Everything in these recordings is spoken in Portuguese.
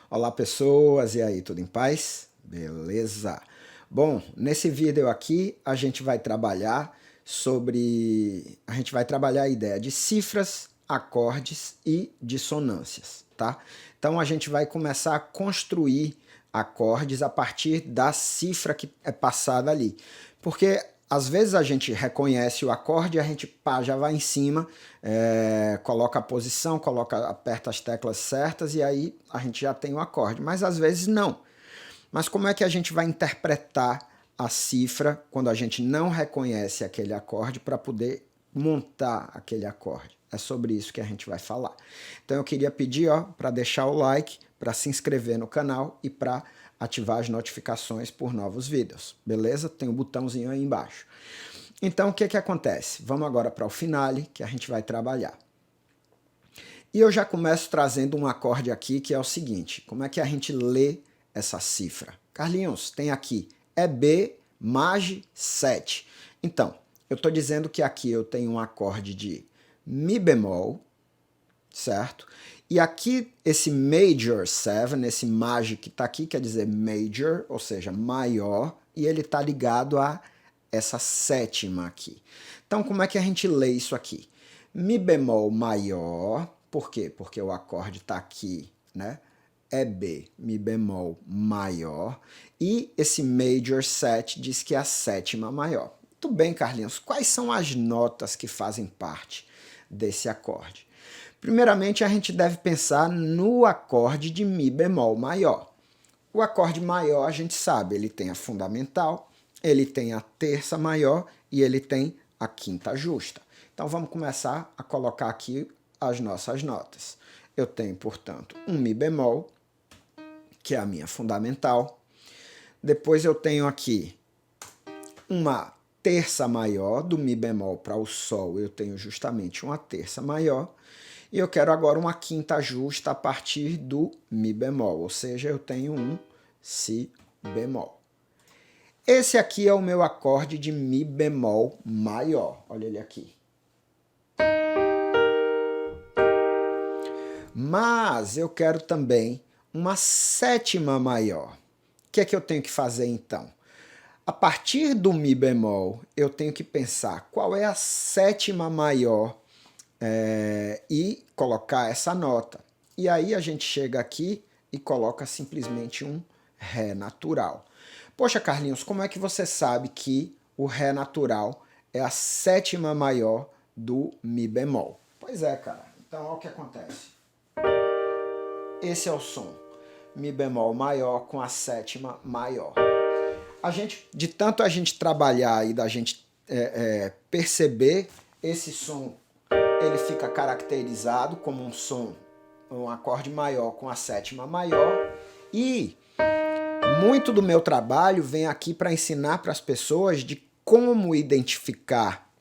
Olá pessoas, e aí, tudo em paz? Beleza? Bom, nesse vídeo aqui a gente vai trabalhar a ideia de cifras, acordes e dissonâncias, tá? Então a gente vai começar a construir acordes a partir da cifra que é passada ali. Porque às vezes a gente reconhece o acorde e a gente pá, já vai em cima, coloca a posição, aperta as teclas certas e aí a gente já tem o acorde. Mas às vezes não. Mas como é que a gente vai interpretar a cifra quando a gente não reconhece aquele acorde para poder montar aquele acorde? É sobre isso que a gente vai falar. Então eu queria pedir para deixar o like, para se inscrever no canal e para ativar as notificações por novos vídeos, beleza? Tem um botãozinho aí embaixo. Então o que acontece? Vamos agora para o finale que a gente vai trabalhar. E eu já começo trazendo um acorde aqui que é o seguinte, como é que a gente lê essa cifra? Carlinhos, tem aqui EB Maj 7. Então, eu estou dizendo que aqui eu tenho um acorde de Mi bemol, certo? E aqui esse Major 7, esse Maj que está aqui, quer dizer Major, ou seja, maior, e ele está ligado a essa sétima aqui. Então, como é que a gente lê isso aqui? Mi bemol maior, por quê? Porque o acorde está aqui, né? É B, Mi bemol maior, e esse Major 7 diz que é a sétima maior. Muito bem, Carlinhos, quais são as notas que fazem parte desse acorde? Primeiramente, a gente deve pensar no acorde de Mi bemol maior. O acorde maior, a gente sabe, ele tem a fundamental, ele tem a terça maior e ele tem a quinta justa. Então, vamos começar a colocar aqui as nossas notas. Eu tenho, portanto, um Mi bemol, que é a minha fundamental. Depois eu tenho aqui uma terça maior, do Mi bemol para o Sol, eu tenho justamente uma terça maior. E eu quero agora uma quinta justa a partir do Mi bemol, ou seja, eu tenho um Si bemol. Esse aqui é o meu acorde de Mi bemol maior, olha ele aqui. Mas eu quero também uma sétima maior. O que é que eu tenho que fazer então? A partir do Mi bemol, eu tenho que pensar qual é a sétima maior e colocar essa nota. E aí a gente chega aqui e coloca simplesmente um Ré natural. Poxa, Carlinhos, como é que você sabe que o Ré natural é a sétima maior do Mi bemol? Pois é, cara. Então, olha o que acontece. Esse é o som. Mi bemol maior com a sétima maior. De tanto a gente trabalhar e da gente perceber, esse som ele fica caracterizado como um som, um acorde maior com a sétima maior. E muito do meu trabalho vem aqui para ensinar para as pessoas de como identificar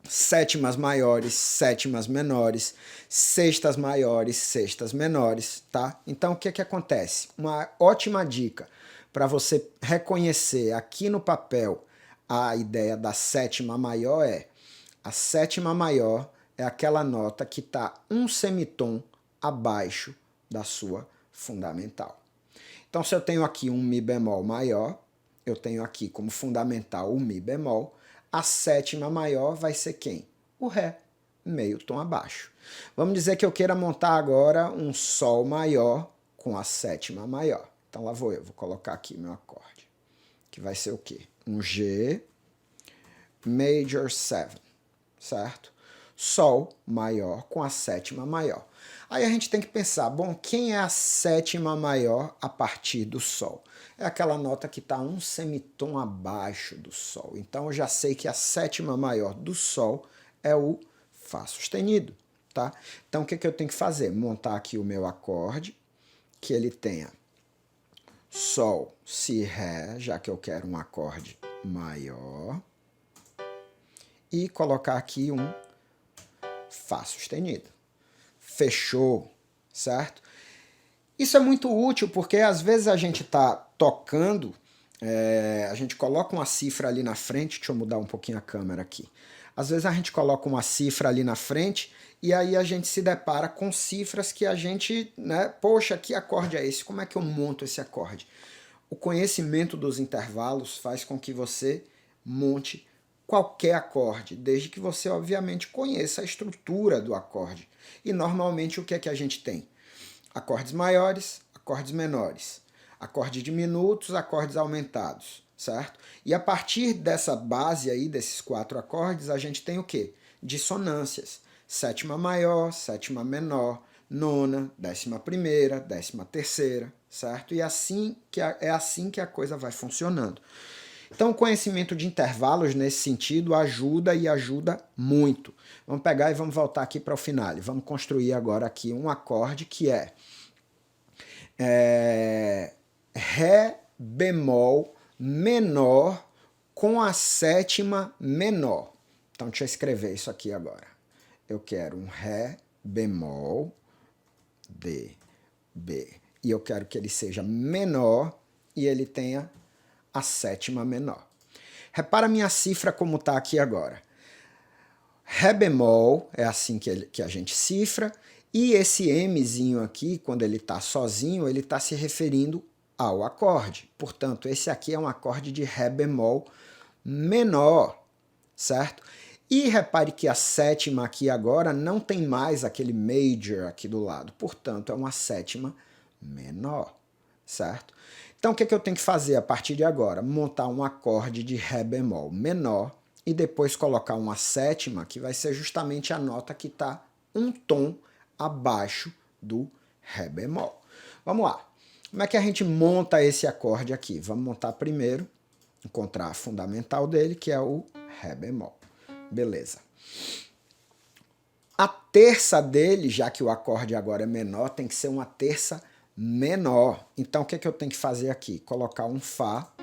sétimas maiores, sétimas menores, sextas maiores, sextas menores, tá? Então o que acontece? Uma ótima dica para você reconhecer aqui no papel a ideia da sétima maior é: a sétima maior é aquela nota que está um semitom abaixo da sua fundamental. Então, se eu tenho aqui um Mi bemol maior, eu tenho aqui como fundamental o Mi bemol, a sétima maior vai ser quem? O Ré, meio tom abaixo. Vamos dizer que eu queira montar agora um Sol maior com a sétima maior. Então lá vou eu, vou colocar aqui meu acorde, que vai ser o quê? Um G Major 7, certo? Sol maior com a sétima maior. Aí a gente tem que pensar, bom, quem é a sétima maior a partir do Sol? É aquela nota que está um semitom abaixo do Sol. Então eu já sei que a sétima maior do Sol é o Fá sustenido, tá? Então o que eu tenho que fazer? Montar aqui o meu acorde, que ele tenha Sol, Si, Ré, já que eu quero um acorde maior, e colocar aqui um Fá sustenido. Fechou, certo? Isso é muito útil porque às vezes a gente está tocando, a gente coloca uma cifra ali na frente, deixa eu mudar um pouquinho a câmera aqui. Às vezes a gente coloca uma cifra ali na frente e aí a gente se depara com cifras que a gente, né, poxa, que acorde é esse? Como é que eu monto esse acorde? O conhecimento dos intervalos faz com que você monte qualquer acorde, desde que você, obviamente, conheça a estrutura do acorde. E normalmente o que é que a gente tem? Acordes maiores, acordes menores, acordes diminutos, acordes aumentados, certo? E a partir dessa base aí, desses 4 acordes, a gente tem o quê? Dissonâncias. Sétima maior, sétima menor, nona, 11ª, 13ª, certo? E é assim que a coisa vai funcionando. Então, o conhecimento de intervalos nesse sentido ajuda e ajuda muito. Vamos pegar e vamos voltar aqui para o final. Vamos construir agora aqui um acorde que é Ré bemol menor com a sétima menor. Então, deixa eu escrever isso aqui agora. Eu quero um Ré bemol, D, B, e eu quero que ele seja menor e ele tenha a sétima menor. Repara a minha cifra como está aqui agora. Ré bemol é assim que a gente cifra, e esse Mzinho aqui, quando ele está sozinho, ele está se referindo ao acorde. Portanto, esse aqui é um acorde de Ré bemol menor, certo? E repare que a sétima aqui agora não tem mais aquele major aqui do lado. Portanto, é uma sétima menor, certo? Então, o que eu tenho que fazer a partir de agora? Montar um acorde de Ré bemol menor e depois colocar uma sétima, que vai ser justamente a nota que está um tom abaixo do Ré bemol. Vamos lá. Como é que a gente monta esse acorde aqui? Vamos montar primeiro, encontrar a fundamental dele, que é o Ré bemol. Beleza. A terça dele, já que o acorde agora é menor, tem que ser uma terça menor. Então, o que eu tenho que fazer aqui? Colocar um Fá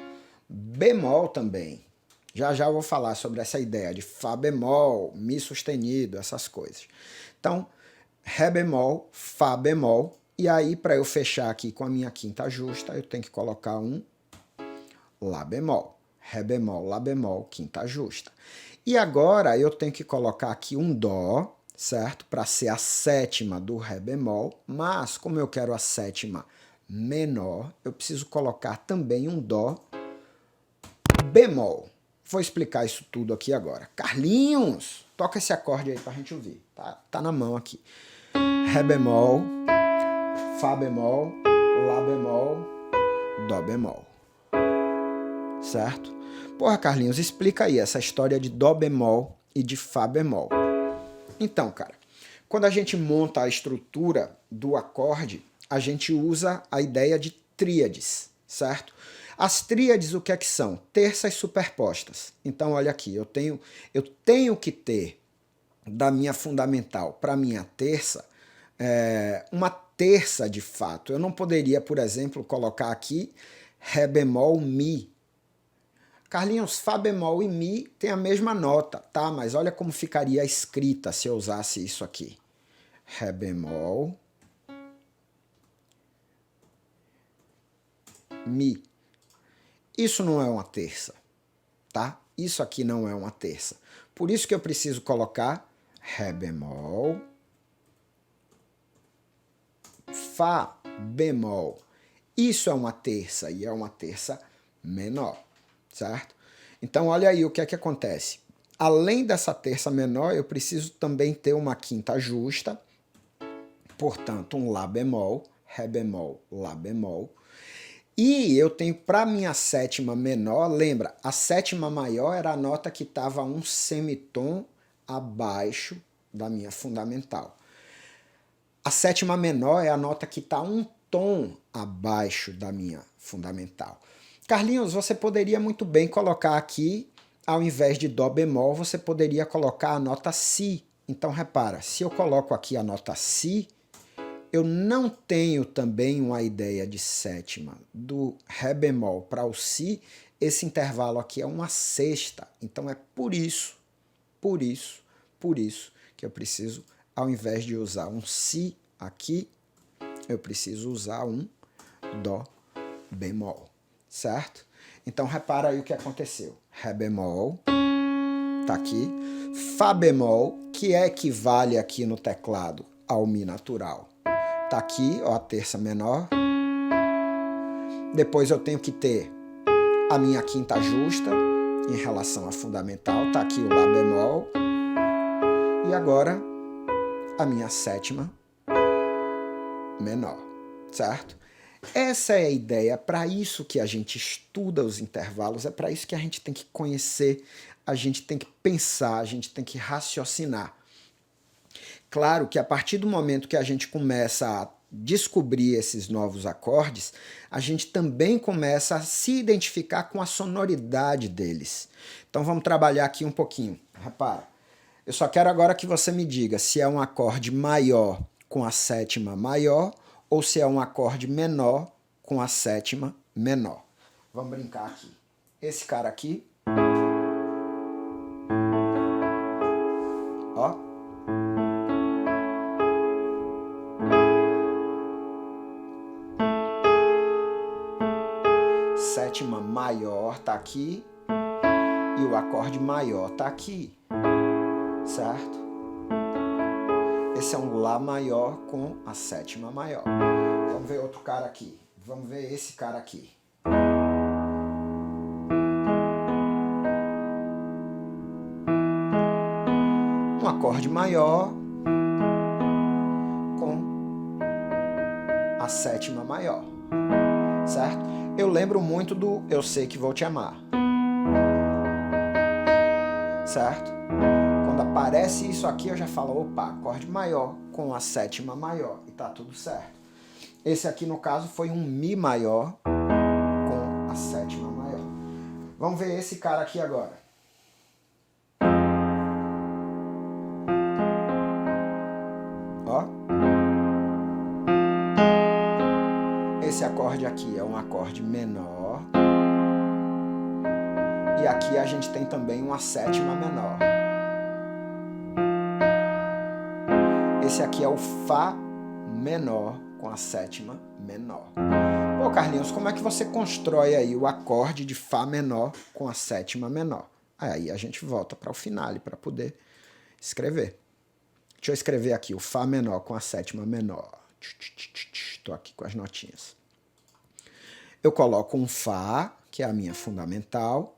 bemol também. Já já eu vou falar sobre essa ideia de Fá bemol, Mi sustenido, essas coisas. Então, Ré bemol, Fá bemol, e aí para eu fechar aqui com a minha quinta justa, eu tenho que colocar um Lá bemol. Ré bemol, Lá bemol, quinta justa. E agora eu tenho que colocar aqui um Dó, certo? Para ser a sétima do Ré bemol, mas como eu quero a sétima menor, eu preciso colocar também um Dó bemol. Vou explicar isso tudo aqui agora. Carlinhos, toca esse acorde aí pra gente ouvir. Tá na mão aqui. Ré bemol, Fá bemol, Lá bemol, Dó bemol. Certo? Porra, Carlinhos, explica aí essa história de Dó bemol e de Fá bemol. Então, cara, quando a gente monta a estrutura do acorde, a gente usa a ideia de tríades, certo? As tríades, o que é que são? Terças superpostas. Então, olha aqui, eu tenho que ter da minha fundamental para a minha terça uma terça de fato. Eu não poderia, por exemplo, colocar aqui Ré bemol, Mi. Carlinhos, Fá bemol e Mi tem a mesma nota, tá? Mas olha como ficaria escrita se eu usasse isso aqui. Ré bemol, Mi. Isso não é uma terça, tá? Isso aqui não é uma terça. Por isso que eu preciso colocar Ré bemol, Fá bemol. Isso é uma terça e é uma terça menor, certo? Então olha aí o que é que acontece. Além dessa terça menor, eu preciso também ter uma quinta justa, portanto um Lá bemol, Ré bemol, Lá bemol. E eu tenho para minha sétima menor, lembra, a sétima maior era a nota que estava um semitom abaixo da minha fundamental. A sétima menor é a nota que está um tom abaixo da minha fundamental. Carlinhos, você poderia muito bem colocar aqui, ao invés de Dó bemol, você poderia colocar a nota Si. Então repara, se eu coloco aqui a nota Si, eu não tenho também uma ideia de sétima do Ré bemol para o Si, esse intervalo aqui é uma sexta. Então é por isso que eu preciso, ao invés de usar um Si aqui, eu preciso usar um Dó bemol, certo? Então repara aí o que aconteceu. Ré bemol, tá aqui. Fá bemol, que equivale aqui no teclado ao Mi natural. Tá aqui, ó, a terça menor. Depois eu tenho que ter a minha quinta justa em relação à fundamental. Tá aqui o Lá bemol. E agora a minha sétima menor, certo? Essa é a ideia, para isso que a gente estuda os intervalos, é para isso que a gente tem que conhecer, a gente tem que pensar, a gente tem que raciocinar. Claro que a partir do momento que a gente começa a descobrir esses novos acordes, a gente também começa a se identificar com a sonoridade deles. Então vamos trabalhar aqui um pouquinho. Repara, eu só quero agora que você me diga se é um acorde maior com a sétima maior ou se é um acorde menor com a sétima menor. Vamos brincar aqui. Esse cara aqui, ó. Sétima maior tá aqui e o acorde maior tá aqui, certo? Esse é um Lá maior com a sétima maior. Vamos ver outro cara aqui. Vamos ver esse cara aqui. Um acorde maior com a sétima maior, certo? Eu lembro muito do Eu Sei Que Vou Te Amar, certo? Quando aparece isso aqui, eu já falo, opa, acorde maior com a sétima maior, e tá tudo certo. Esse aqui, no caso, foi um Mi maior com a sétima maior. Vamos ver esse cara aqui agora. Ó. Esse acorde aqui é um acorde menor. E aqui a gente tem também uma sétima menor. Esse aqui é o Fá menor com a sétima menor. Pô, Carlinhos, como é que você constrói aí o acorde de Fá menor com a sétima menor? Aí a gente volta para o finale para poder escrever. Deixa eu escrever aqui o Fá menor com a sétima menor. Estou aqui com as notinhas. Eu coloco um Fá, que é a minha fundamental.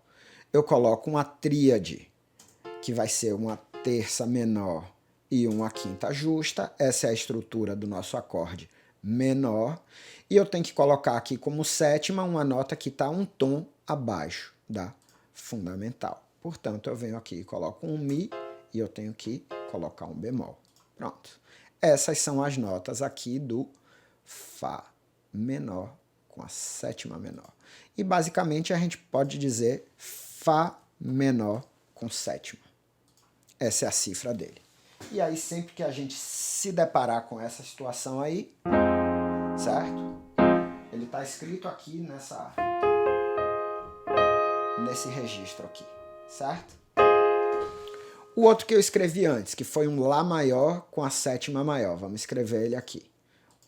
Eu coloco uma tríade, que vai ser uma terça menor e uma quinta justa. Essa é a estrutura do nosso acorde menor. E eu tenho que colocar aqui como sétima uma nota que está um tom abaixo da fundamental. Portanto, eu venho aqui e coloco um Mi e eu tenho que colocar um bemol. Pronto. Essas são as notas aqui do Fá menor com a sétima menor. E basicamente a gente pode dizer Fá menor com sétima. Essa é a cifra dele. E aí sempre que a gente se deparar com essa situação aí, certo? Ele está escrito aqui nesse registro aqui, certo? O outro que eu escrevi antes, que foi um Lá maior com a sétima maior. Vamos escrever ele aqui.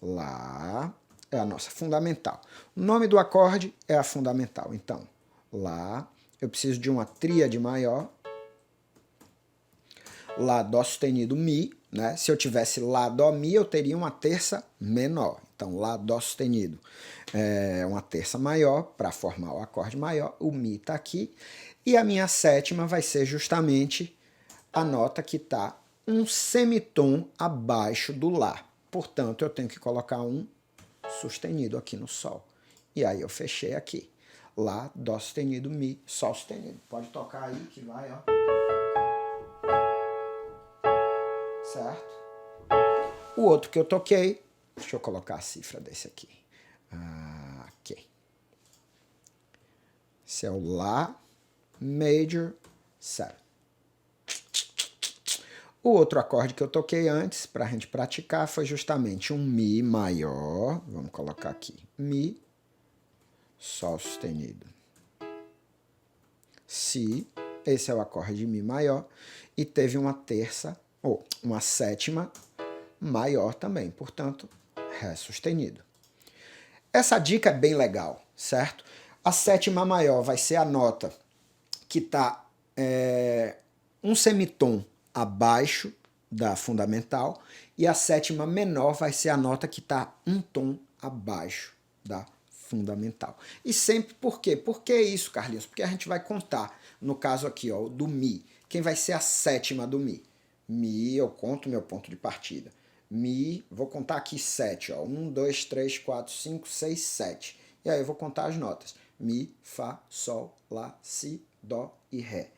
Lá é a nossa fundamental. O nome do acorde é a fundamental. Então, Lá, eu preciso de uma tríade maior. Lá, Dó sustenido, Mi, né? Se eu tivesse Lá, Dó, Mi, eu teria uma terça menor. Então, Lá, Dó sustenido é uma terça maior para formar o acorde maior. O Mi está aqui. E a minha sétima vai ser justamente a nota que está um semitom abaixo do Lá. Portanto, eu tenho que colocar um sustenido aqui no Sol. E aí eu fechei aqui. Lá, Dó sustenido, Mi, Sol sustenido. Pode tocar aí que vai, ó. Certo? O outro que eu toquei, deixa eu colocar a cifra desse aqui. Ok. Esse é o Lá Major 7. O outro acorde que eu toquei antes, para a gente praticar, foi justamente um Mi maior. Vamos colocar aqui. Mi, Sol sustenido. Si, esse é o acorde de Mi maior. E teve uma terça, ou uma sétima maior também. Portanto, Ré sustenido. Essa dica é bem legal, certo? A sétima maior vai ser a nota que está um semitom abaixo da fundamental, e a sétima menor vai ser a nota que está um tom abaixo da fundamental. E sempre por quê? Por que isso, Carlinhos? Porque a gente vai contar, no caso aqui, ó, do Mi, quem vai ser a sétima do Mi? Mi, eu conto meu ponto de partida. Mi, vou contar aqui 7, ó, 1, 2, 3, 4, 5, 6, 7. E aí eu vou contar as notas. Mi, Fá, Sol, Lá, Si, Dó e Ré.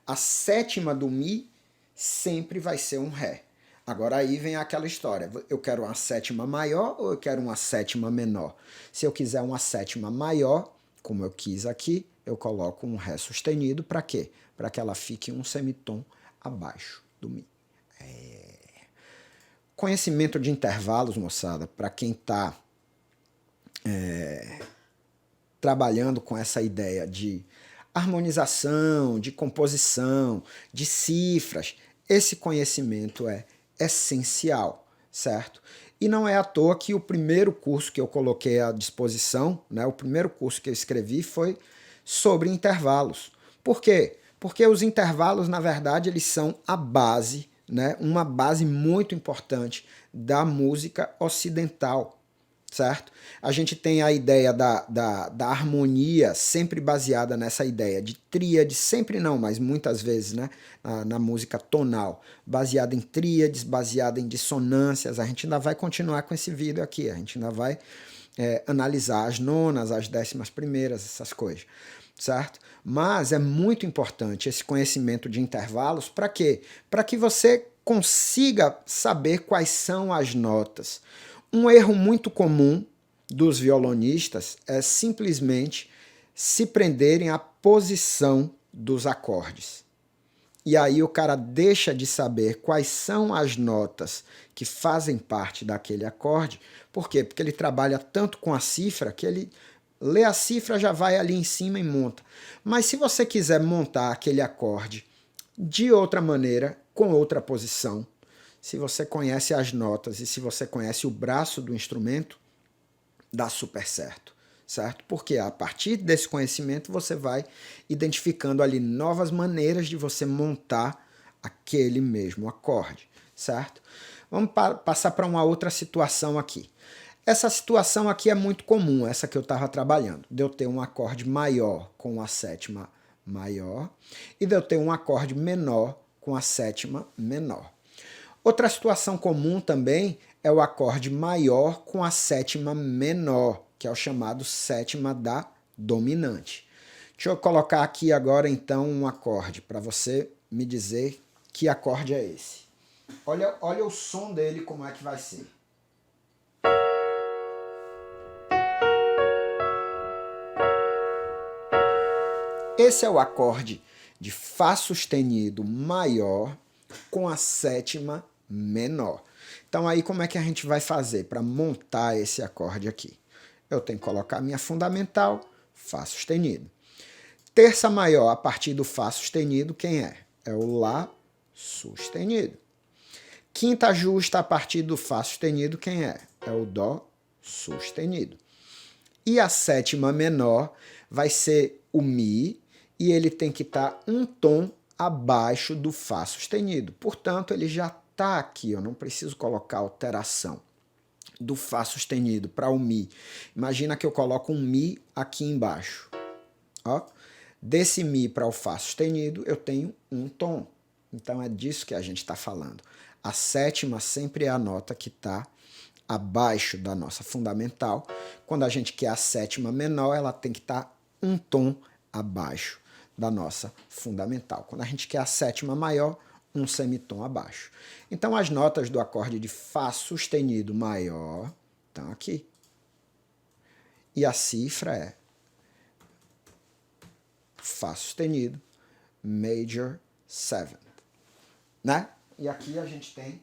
A sétima do Mi sempre vai ser um Ré. Agora aí vem aquela história, eu quero uma sétima maior ou eu quero uma sétima menor? Se eu quiser uma sétima maior, como eu quis aqui, eu coloco um Ré sustenido, para quê? Para que ela fique um semitom abaixo do Mi. Conhecimento de intervalos, moçada, para quem está trabalhando com essa ideia de harmonização, de composição, de cifras, esse conhecimento é essencial, certo? E não é à toa que o primeiro curso que eu coloquei à disposição, né, o primeiro curso que eu escrevi foi sobre intervalos. Por quê? Porque os intervalos, na verdade, eles são a base, né, uma base muito importante da música ocidental, certo? A gente tem a ideia da harmonia sempre baseada nessa ideia de tríade, sempre não, mas muitas vezes, né, na música tonal, baseada em tríades, baseada em dissonâncias. A gente ainda vai continuar com esse vídeo aqui, a gente ainda vai analisar as nonas, as 11ª, essas coisas, certo? Mas é muito importante esse conhecimento de intervalos, para quê? Para que você consiga saber quais são as notas. Um erro muito comum dos violonistas é simplesmente se prenderem à posição dos acordes. E aí o cara deixa de saber quais são as notas que fazem parte daquele acorde. Por quê? Porque ele trabalha tanto com a cifra que ele lê a cifra, já vai ali em cima e monta. Mas se você quiser montar aquele acorde de outra maneira, com outra posição, se você conhece as notas e se você conhece o braço do instrumento, dá super certo, certo? Porque a partir desse conhecimento você vai identificando ali novas maneiras de você montar aquele mesmo acorde, certo? Vamos passar para uma outra situação aqui. Essa situação aqui é muito comum, essa que eu estava trabalhando, de eu ter um acorde maior com a sétima maior e de eu ter um acorde menor com a sétima menor. Outra situação comum também é o acorde maior com a sétima menor, que é o chamado sétima da dominante. Deixa eu colocar aqui agora então um acorde para você me dizer que acorde é esse. Olha o som dele como é que vai ser. Esse é o acorde de Fá sustenido maior com a sétima menor. Então aí como é que a gente vai fazer para montar esse acorde aqui? Eu tenho que colocar a minha fundamental, Fá sustenido. Terça maior a partir do Fá sustenido, quem é? É o Lá sustenido. Quinta justa a partir do Fá sustenido, quem é? É o Dó sustenido. E a sétima menor vai ser o Mi, e ele tem que estar um tom abaixo do Fá sustenido. Portanto, ele já está aqui, eu não preciso colocar alteração do Fá sustenido para o Mi. Imagina que eu coloco um Mi aqui embaixo. Ó. Desse Mi para o Fá sustenido, eu tenho um tom. Então é disso que a gente está falando. A sétima sempre é a nota que está abaixo da nossa fundamental. Quando a gente quer a sétima menor, ela tem que estar um tom abaixo da nossa fundamental. Quando a gente quer a sétima maior, um semitom abaixo. Então as notas do acorde de Fá sustenido maior estão aqui. E a cifra é Fá sustenido, Major 7. Né? E aqui a gente tem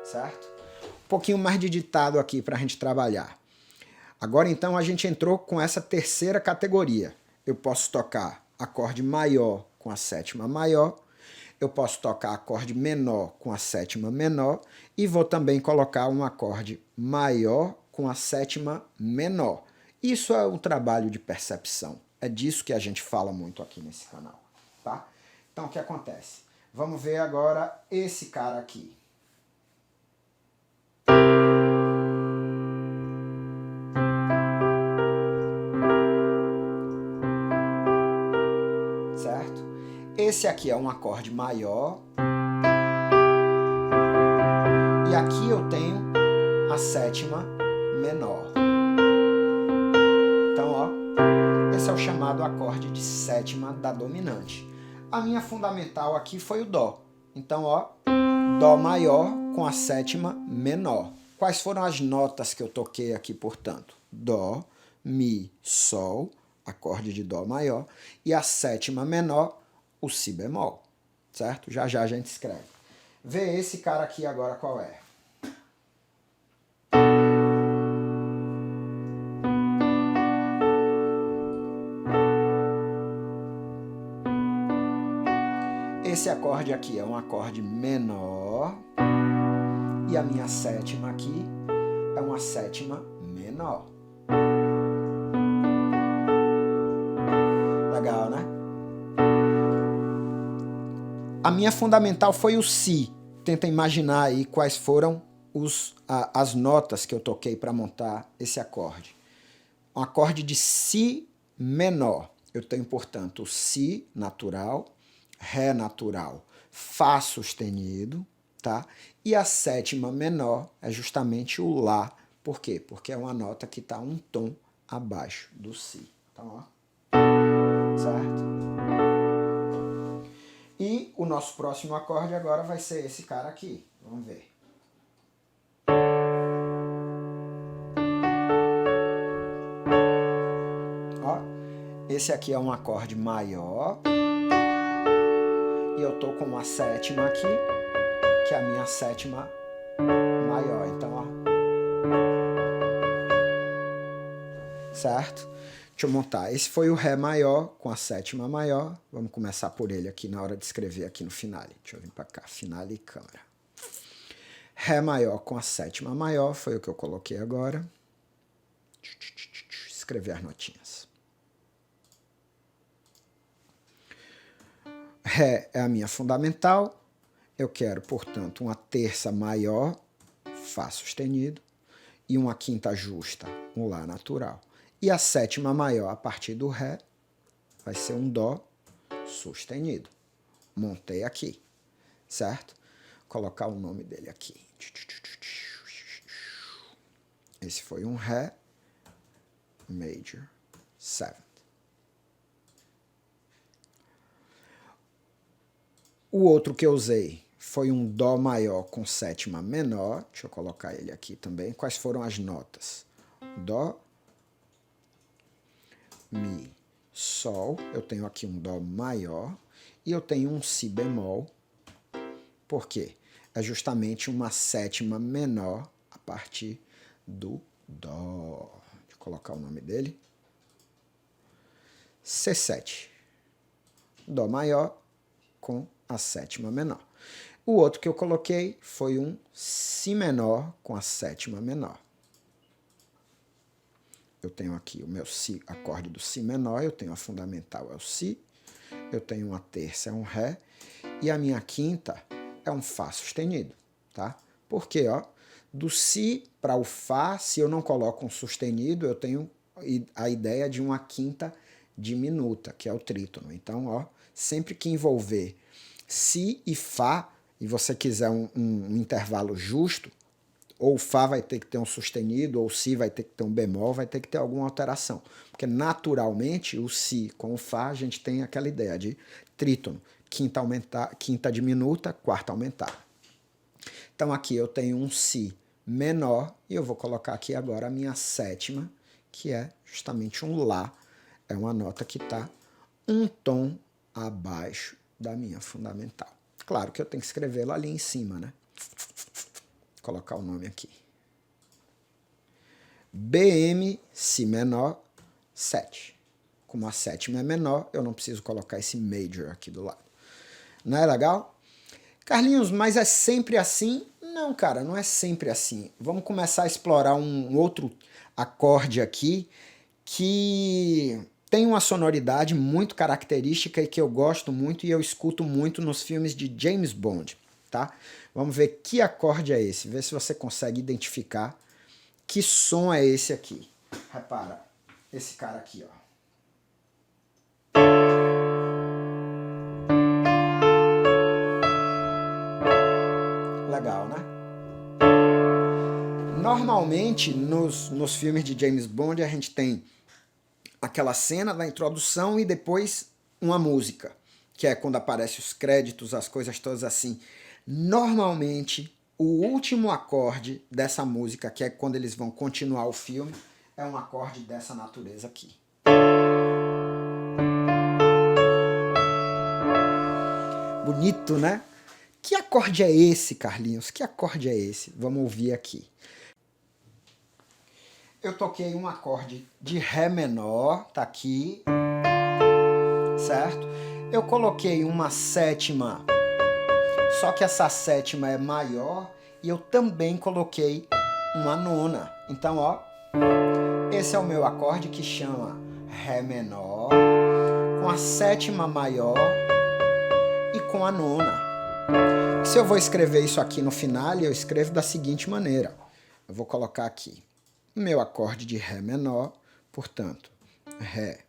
certo? Um pouquinho mais de ditado aqui para a gente trabalhar. Agora então a gente entrou com essa terceira categoria. Eu posso tocar acorde maior com a sétima maior, eu posso tocar acorde menor com a sétima menor e vou também colocar um acorde maior com a sétima menor. Isso é o trabalho de percepção. É disso que a gente fala muito aqui nesse canal, tá? Então, o que acontece? Vamos ver agora esse cara aqui. Certo? Esse aqui é um acorde maior. E aqui eu tenho a sétima menor. Então, ó, esse é o chamado acorde de sétima da dominante. A minha fundamental aqui foi o Dó. Então, ó, Dó maior com a sétima menor. Quais foram as notas que eu toquei aqui, portanto? Dó, Mi, Sol, acorde de Dó maior, e a sétima menor, o Si bemol, certo? Já já a gente escreve. Vê esse cara aqui agora qual é. Esse acorde aqui é um acorde menor e a minha sétima aqui é uma sétima menor. Legal, né? A minha fundamental foi o Si. Tenta imaginar aí quais foram as notas que eu toquei para montar esse acorde. Um acorde de Si menor. Eu tenho, portanto, o Si natural, Ré natural, Fá sustenido, tá? E a sétima menor é justamente o Lá. Por quê? Porque é uma nota que está um tom abaixo do Si. Então, ó. Certo? E o nosso próximo acorde agora vai ser esse cara aqui. Vamos ver. Ó, esse aqui é um acorde maior. E eu tô com uma sétima aqui, que é a minha sétima maior. Então, ó. Certo? Deixa eu montar. Esse foi o Ré maior com a sétima maior. Vamos começar por ele aqui na hora de escrever aqui no finale. Deixa eu vir para cá. Finale e câmera. Ré maior com a sétima maior. Foi o que eu coloquei agora. Escrever as notinhas. Ré é a minha fundamental. Eu quero, portanto, uma terça maior, Fá sustenido, e uma quinta justa, um Lá natural. E a sétima maior a partir do Ré vai ser um Dó sustenido. Montei aqui, certo? Vou colocar o nome dele aqui. Esse foi um Ré major 7. O outro que eu usei foi um Dó maior com sétima menor. Deixa eu colocar ele aqui também. Quais foram as notas? Dó, Mi, Sol. Eu tenho aqui um Dó maior e eu tenho um Si bemol. Por quê? É justamente uma sétima menor a partir do Dó. Deixa eu colocar o nome dele. C7. Dó maior com a sétima menor. O outro que eu coloquei foi um Si menor com a sétima menor. Eu tenho aqui o meu Si, acorde do Si menor, eu tenho a fundamental, é o Si, eu tenho uma terça, é um Ré, e a minha quinta é um Fá sustenido, tá? Porque, ó, do Si para o Fá, se eu não coloco um sustenido, eu tenho a ideia de uma quinta diminuta, que é o trítono. Então, ó, sempre que envolver Si e Fá, e você quiser um intervalo justo, ou o Fá vai ter que ter um sustenido, ou o Si vai ter que ter um bemol, vai ter que ter alguma alteração. Porque naturalmente o Si com o Fá a gente tem aquela ideia de trítono, quinta diminuta, quarta aumentada. Então aqui eu tenho um Si menor e eu vou colocar aqui agora a minha sétima, que é justamente um Lá. É uma nota que está um tom abaixo da minha fundamental. Claro que eu tenho que escrevê-la ali em cima, né? Vou colocar o nome aqui. BM, Si menor, 7. Como a sétima é menor, eu não preciso colocar esse major aqui do lado. Não é legal? Carlinhos, mas é sempre assim? Não, cara, não é sempre assim. Vamos começar a explorar um outro acorde aqui que tem uma sonoridade muito característica e que eu gosto muito e eu escuto muito nos filmes de James Bond, tá? Vamos ver que acorde é esse, ver se você consegue identificar que som é esse aqui. Repara, esse cara aqui, ó. Legal, né? Normalmente, nos filmes de James Bond, a gente tem aquela cena da introdução e depois uma música, que é quando aparecem os créditos, as coisas todas assim. Normalmente, o último acorde dessa música, que é quando eles vão continuar o filme, é um acorde dessa natureza aqui. Bonito, né? Que acorde é esse, Carlinhos? Que acorde é esse? Vamos ouvir aqui. Eu toquei um acorde de Ré menor, tá aqui, certo? Eu coloquei uma sétima, só que essa sétima é maior, e eu também coloquei uma nona. Então, ó, esse é o meu acorde que chama Ré menor, com a sétima maior e com a nona. Se eu vou escrever isso aqui no final, eu escrevo da seguinte maneira. Eu vou colocar aqui meu acorde de Ré menor, portanto, Ré,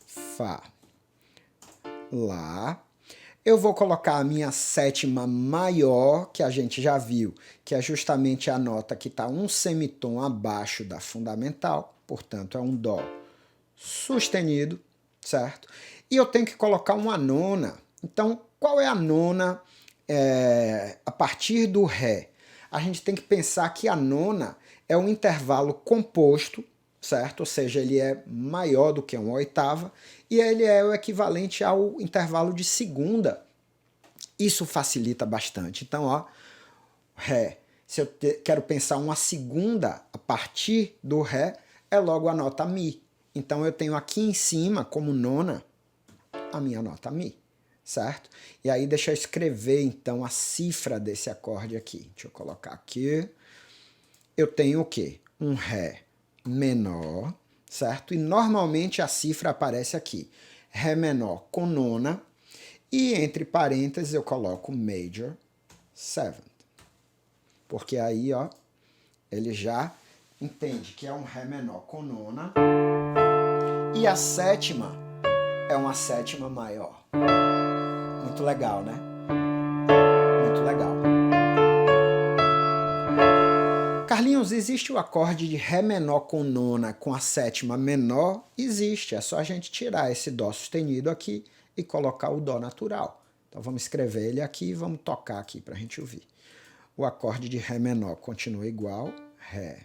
Fá, Lá. Eu vou colocar a minha sétima maior, que a gente já viu, que é justamente a nota que está um semitom abaixo da fundamental, portanto, é um Dó sustenido, certo? E eu tenho que colocar uma nona. Então, qual é a nona a partir do Ré? A gente tem que pensar que a nona é um intervalo composto, certo? Ou seja, ele é maior do que uma oitava e ele é o equivalente ao intervalo de segunda. Isso facilita bastante. Então, ó, Ré. Se eu quero pensar uma segunda a partir do Ré, é logo a nota Mi. Então, eu tenho aqui em cima, como nona, a minha nota Mi. Certo? E aí deixa eu escrever então a cifra desse acorde aqui. Deixa eu colocar aqui. Eu tenho o quê? Um Ré menor, certo? E normalmente a cifra aparece aqui. Ré menor com nona. E entre parênteses eu coloco Major 7th. Porque aí, ó, ele já entende que é um Ré menor com nona. E a sétima é uma sétima maior. Muito legal, né? Muito legal. Carlinhos, existe o acorde de Ré menor com nona com a sétima menor? Existe, é só a gente tirar esse Dó sustenido aqui e colocar o Dó natural. Então vamos escrever ele aqui e vamos tocar aqui para a gente ouvir. O acorde de Ré menor continua igual, Ré,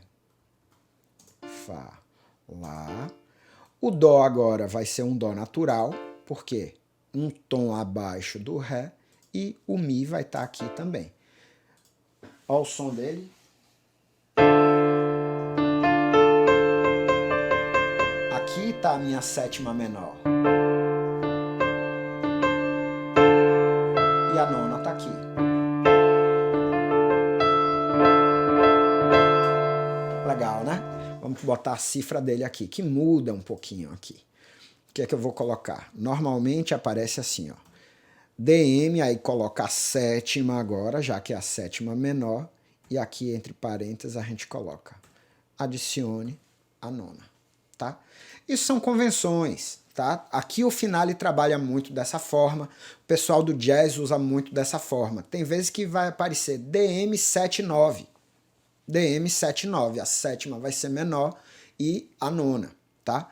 Fá, Lá. O Dó agora vai ser um Dó natural, por quê? Um tom abaixo do Ré e o Mi vai estar aqui também. Olha o som dele. Aqui está a minha sétima menor. E a nona está aqui. Legal, né? Vamos botar a cifra dele aqui, que muda um pouquinho aqui. O que é que eu vou colocar? Normalmente aparece assim, ó. DM, aí coloca a sétima agora, já que é a sétima menor. E aqui, entre parênteses, a gente coloca adicione a nona, tá? Isso são convenções, tá? Aqui o finale trabalha muito dessa forma. O pessoal do jazz usa muito dessa forma. Tem vezes que vai aparecer DM 79. DM 79, a sétima vai ser menor e a nona, tá?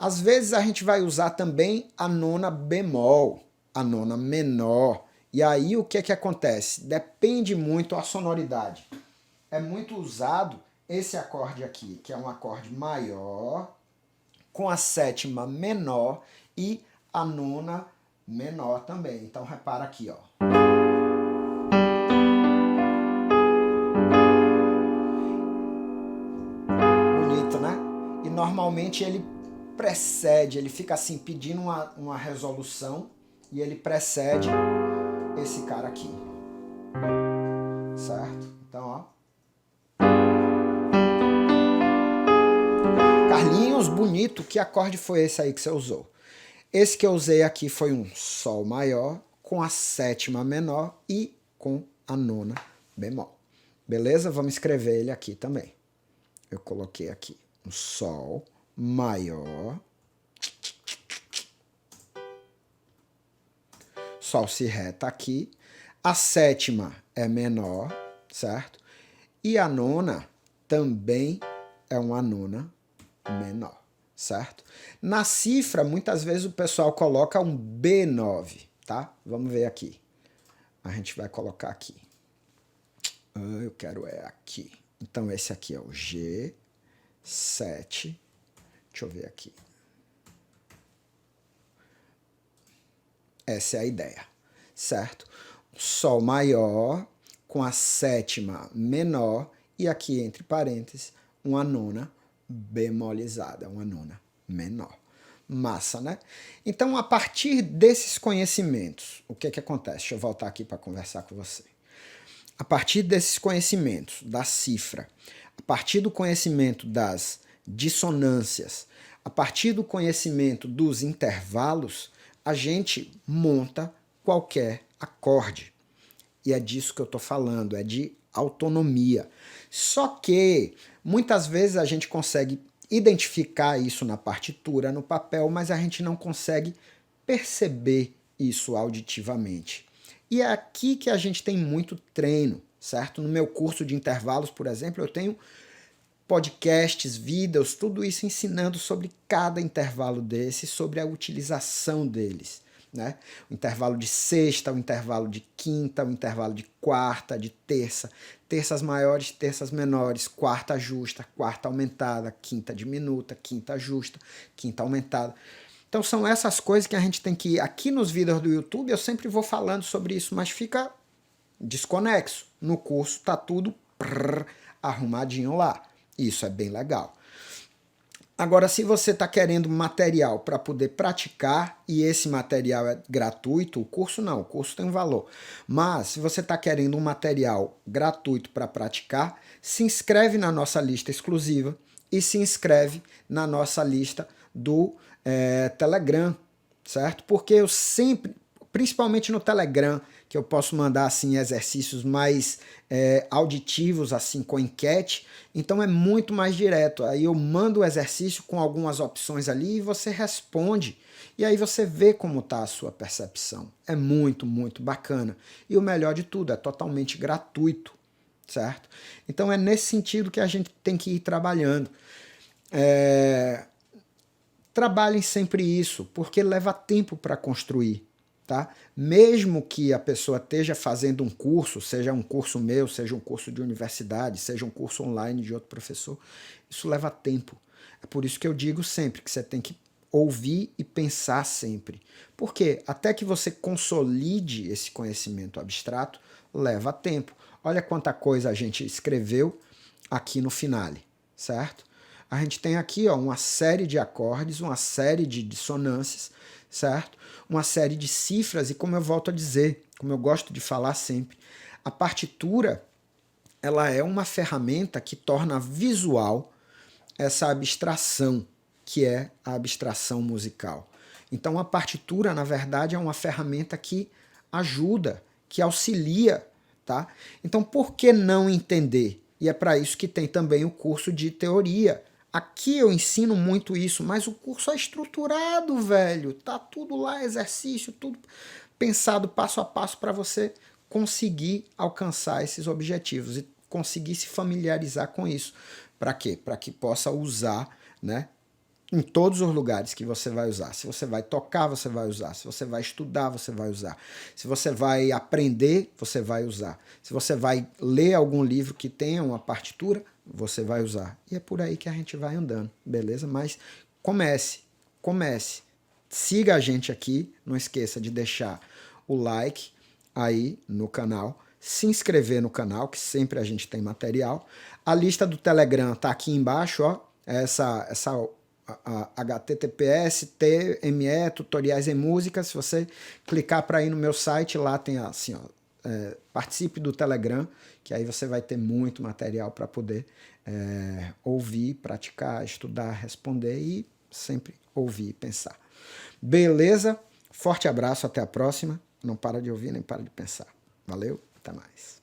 Às vezes a gente vai usar também a nona bemol, a nona menor. E aí o que é que acontece? Depende muito a sonoridade. É muito usado esse acorde aqui, que é um acorde maior, com a sétima menor e a nona menor também. Então repara aqui, ó. Bonito, né? E normalmente ele precede, ele fica assim pedindo uma resolução e ele precede esse cara aqui, certo? Então, ó. Carlinhos, menos bonito, que acorde foi esse aí que você usou? Esse que eu usei aqui foi um Sol maior com a sétima menor e com a nona bemol. Beleza? Vamos escrever ele aqui também. Eu coloquei aqui um Sol maior. Sol si ré tá aqui. A sétima é menor, certo? E a nona também é uma nona menor, certo? Na cifra, muitas vezes o pessoal coloca um B9, tá? Vamos ver aqui. A gente vai colocar aqui. Eu quero aqui. Então esse aqui é o G7. Deixa eu ver aqui. Essa é a ideia, certo? Sol maior com a sétima menor e aqui entre parênteses uma nona bemolizada, uma nona menor. Massa, né? Então, a partir desses conhecimentos, o que acontece? Deixa eu voltar aqui para conversar com você. A partir desses conhecimentos da cifra, a partir do conhecimento das dissonâncias, a partir do conhecimento dos intervalos, a gente monta qualquer acorde. E é disso que eu estou falando, é de autonomia. Só que muitas vezes a gente consegue identificar isso na partitura, no papel, mas a gente não consegue perceber isso auditivamente. E é aqui que a gente tem muito treino, certo? No meu curso de intervalos, por exemplo, eu tenho podcasts, vídeos, tudo isso ensinando sobre cada intervalo desse, sobre a utilização deles. Né? O intervalo de sexta, o intervalo de quinta, o intervalo de quarta, de terça, terças maiores, terças menores, quarta justa, quarta aumentada, quinta diminuta, quinta justa, quinta aumentada. Então são essas coisas que a gente tem que ir. Aqui nos vídeos do YouTube eu sempre vou falando sobre isso, mas fica desconexo. No curso tá tudo arrumadinho lá. Isso é bem legal. Agora, se você está querendo material para poder praticar, e esse material é gratuito, o curso não, o curso tem um valor. Mas, se você está querendo um material gratuito para praticar, se inscreve na nossa lista exclusiva e se inscreve na nossa lista do Telegram, certo? Porque eu sempre, principalmente no Telegram, que eu posso mandar assim exercícios mais auditivos, assim com enquete, então é muito mais direto. Aí eu mando o exercício com algumas opções ali e você responde. E aí você vê como está a sua percepção. É muito, muito bacana. E o melhor de tudo, é totalmente gratuito, certo? Então é nesse sentido que a gente tem que ir trabalhando. Trabalhem sempre isso, porque leva tempo para construir. Tá? Mesmo que a pessoa esteja fazendo um curso, seja um curso meu, seja um curso de universidade, seja um curso online de outro professor, isso leva tempo. É por isso que eu digo sempre que você tem que ouvir e pensar sempre. Porque até que você consolide esse conhecimento abstrato, leva tempo. Olha quanta coisa a gente escreveu aqui no finale, certo? A gente tem aqui uma série de acordes, uma série de dissonâncias, certo? Uma série de cifras e, como eu volto a dizer, como eu gosto de falar sempre, a partitura ela é uma ferramenta que torna visual essa abstração, que é a abstração musical. Então a partitura, na verdade, é uma ferramenta que ajuda, que auxilia, tá? Então por que não entender? E é para isso que tem também o curso de teoria. Aqui eu ensino muito isso, mas o curso é estruturado, velho. Tá tudo lá, exercício, tudo pensado passo a passo para você conseguir alcançar esses objetivos e conseguir se familiarizar com isso. Para quê? Para que possa usar, né? Em todos os lugares que você vai usar. Se você vai tocar, você vai usar. Se você vai estudar, você vai usar. Se você vai aprender, você vai usar. Se você vai ler algum livro que tenha uma partitura, você vai usar. E é por aí que a gente vai andando, beleza? Mas comece. Siga a gente aqui. Não esqueça de deixar o like aí no canal. Se inscrever no canal, que sempre a gente tem material. A lista do Telegram tá aqui embaixo, ó. Essa HTTPS, TME, tutoriais em música. Se você clicar para ir no meu site, lá tem assim, ó, participe do Telegram, que aí você vai ter muito material para poder ouvir, praticar, estudar, responder e sempre ouvir e pensar. Beleza? Forte abraço, até a próxima. Não para de ouvir nem para de pensar. Valeu, até mais.